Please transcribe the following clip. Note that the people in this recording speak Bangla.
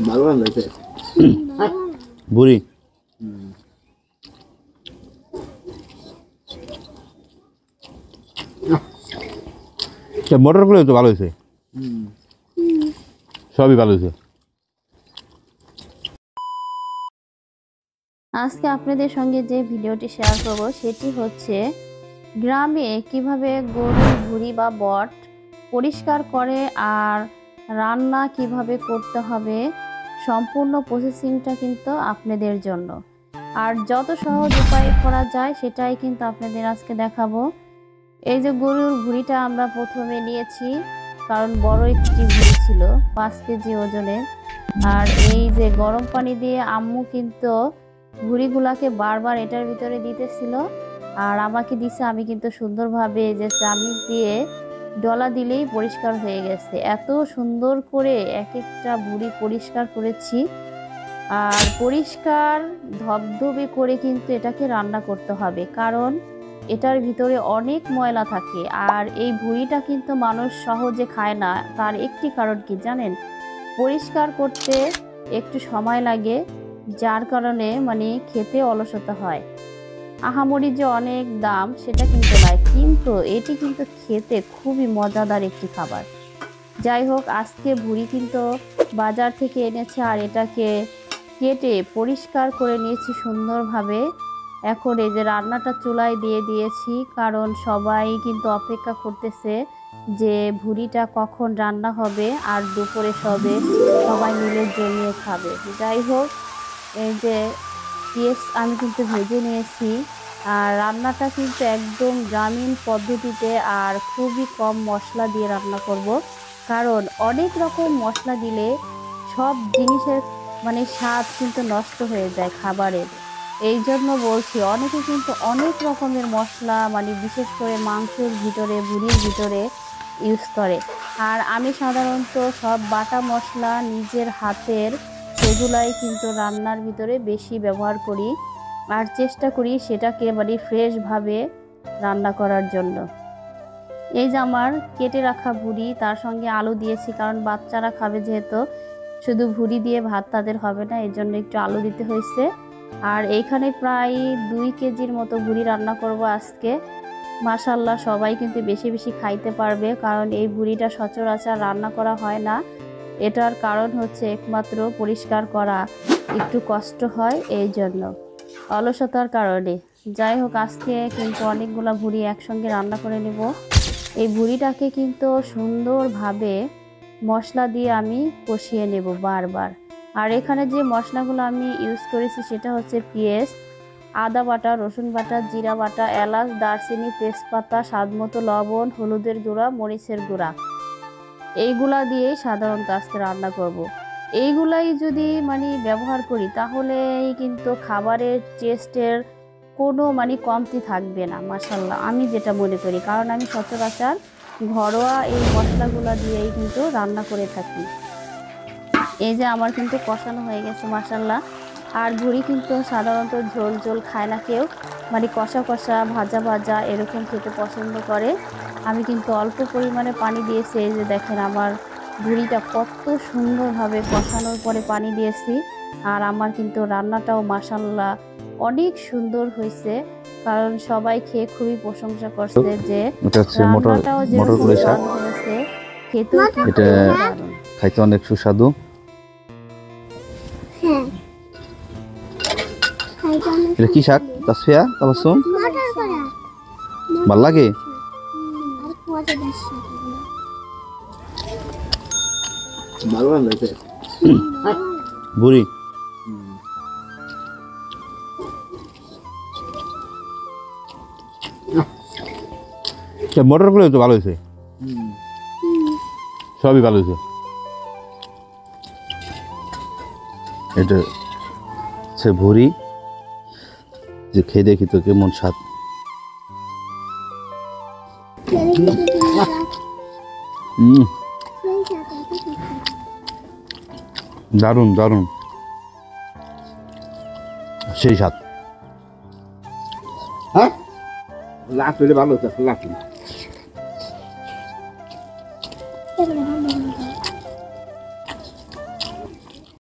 ভালো লাগছে বুড়ি মটরগুলো তো ভালো হয়েছে সবই ভালো হয়েছে। আজকে আপনাদের সঙ্গে যে ভিডিওটি শেয়ার করব সেটি হচ্ছে গ্রামে কিভাবে গরুর ভুঁড়ি বা বট পরিষ্কার করে আর রান্না কিভাবে করতে হবে, সম্পূর্ণ প্রসেসিংটা কিন্তু আপনাদের জন্য। আর যত সহজ উপায়ে করা যায় সেটাই কিন্তু আপনাদের আজকে দেখাবো। এই যে গরুর ভুঁড়িটা আমরা প্রথমে নিয়েছি, কারণ বড় একটি ভুঁড়ি ছিল 5 কেজি ওজনের। আর এই যে গরম পানি দিয়ে আম্মু কিন্তু ভুঁড়িগুলাকে বারবার এটার ভিতরে দিতেছিল আর আমাকে দিছে। আমি কিন্তু সুন্দরভাবে যে চামিচ দিয়ে ডলা দিলেই পরিষ্কার হয়ে গেছে। এত সুন্দর করে এক একটা ভুঁড়ি পরিষ্কার করেছি। আর পরিষ্কার ধবধবে করে কিন্তু এটাকে রান্না করতে হবে, কারণ এটার ভিতরে অনেক ময়লা থাকে। আর এই ভুঁড়িটা কিন্তু মানুষ সহজে খায় না। তার একটি কারণ কি জানেন? পরিষ্কার করতে একটু সময় লাগে, যার কারণে খেতে অলসতা হয়। আহামরি যে অনেক দাম সেটা কিন্তু নয়, কিন্তু এটি কিন্তু খেতে খুবই মজাদার একটি খাবার। যাই হোক, আজকে ভুঁড়ি কিন্তু বাজার থেকে এনেছে আর এটাকে কেটে পরিষ্কার করে নিয়েছি সুন্দরভাবে। এখন এই যে রান্নাটা চুলায় দিয়ে দিয়েছি, কারণ সবাই কিন্তু অপেক্ষা করতেছে যে ভুঁড়িটা কখন রান্না হবে আর দুপুরে সবাই মিলে জমিয়ে খাবে। যাই হোক, এই যে পেঁয়াজ আমি কিন্তু ভেজে নিয়েছি। আর রান্নাটা কিন্তু একদম গ্রামীণ পদ্ধতিতে আর খুবই কম মশলা দিয়ে রান্না করব, কারণ অনেক রকম মশলা দিলে সব জিনিসের স্বাদ কিন্তু নষ্ট হয়ে যায় খাবারের। এই জন্য বলছি, অনেকে কিন্তু অনেক রকমের মশলা বিশেষ করে মাংসের ভিতরে, ভুঁড়ির ভিতরে ইউজ করে। আর আমি সাধারণত সব বাটা মশলা নিজের হাতের সেগুলাই কিন্তু রান্নার ভিতরে বেশি ব্যবহার করি আর চেষ্টা করি সেটাকে ফ্রেশভাবে রান্না করার জন্য। এই যে আমার কেটে রাখা ভুঁড়ি, তার সঙ্গে আলু দিয়েছি, কারণ বাচ্চারা খাবে যেহেতু শুধু ভুঁড়ি দিয়ে ভাত তাদের হবে না, এই জন্য একটু আলু দিতে হয়েছে। আর এইখানে প্রায় 2 কেজির মতো ভুঁড়ি রান্না করব আজকে। মাশাআল্লাহ, সবাই কিন্তু বেশি বেশি খাইতে পারবে, কারণ এই ভুঁড়িটা সচরাচর রান্না করা হয় না। এটার কারণ হচ্ছে একমাত্র পরিষ্কার করা একটু কষ্ট হয়, এই জন্য অলসতার কারণে। যাই হোক, আজকে কিন্তু অনেকগুলো ভুঁড়ি একসঙ্গে রান্না করে নেব। এই ভুঁড়িটাকে কিন্তু সুন্দরভাবে মশলা দিয়ে আমি কষিয়ে নেব বারবার। আর এখানে যে মশলাগুলো আমি ইউজ করেছি সেটা হচ্ছে পেঁয়াজ, আদা বাটা, রসুন বাটা, জিরা বাটা, এলাচ, দারচিনি, তেজপাতা, স্বাদমতো লবণ, হলুদের গুঁড়া, মরিচের গুঁড়া, এইগুলা দিয়েই সাধারণত আজকে রান্না করব। এইগুলাই যদি ব্যবহার করি তাহলে কিন্তু খাবারের টেস্টের কোনো কমতি থাকবে না। মাশাআল্লাহ, আমি যেটা মনে করি, কারণ আমি সচরাচর ঘরোয়া এই মশলাগুলো দিয়েই কিন্তু রান্না করে থাকি। এই যে আমার কিন্তু কষানো হয়ে গেছে মাশাআল্লাহ। আর ভুঁড়ি কিন্তু সাধারণত ঝোল ঝোল খায় না কেউ, কষা কষা, ভাজা ভাজা এরকম খেতে পছন্দ করে। আমি কিন্তু অল্প পরিমাণে পানি দিয়েছি। এই যে দেখেন আমার ভুঁড়িটা কত সুন্দরভাবে কষানোর পরে পানি দিয়েছি। আর আমার কিন্তু রান্নাটাও মাশাআল্লাহ অনেক সুন্দর হয়েছে, কারণ সবাই খেয়ে খুবই প্রশংসা করছে যে রান্নাটাও যেরকম স্বাদ হয়েছে, খেতেও কিন্তু দারুণ। খাইতে অনেক সুস্বাদু। এটা কি শাক? তাসফিয়া, তাবাসসুম, ভাল লাগে? ভালো লাগছে বুড়ি মটরগুলো তো ভালো হয়েছে, সবই ভালো হয়েছে। এটা হচ্ছে ভুঁড়ি, যে খেয়ে দেখি তো কেমন স্বাদ। দারুণ দারুণ, সেই স্বাদ। হ্যাঁ, লাখ ভালো হচ্ছে, লাখ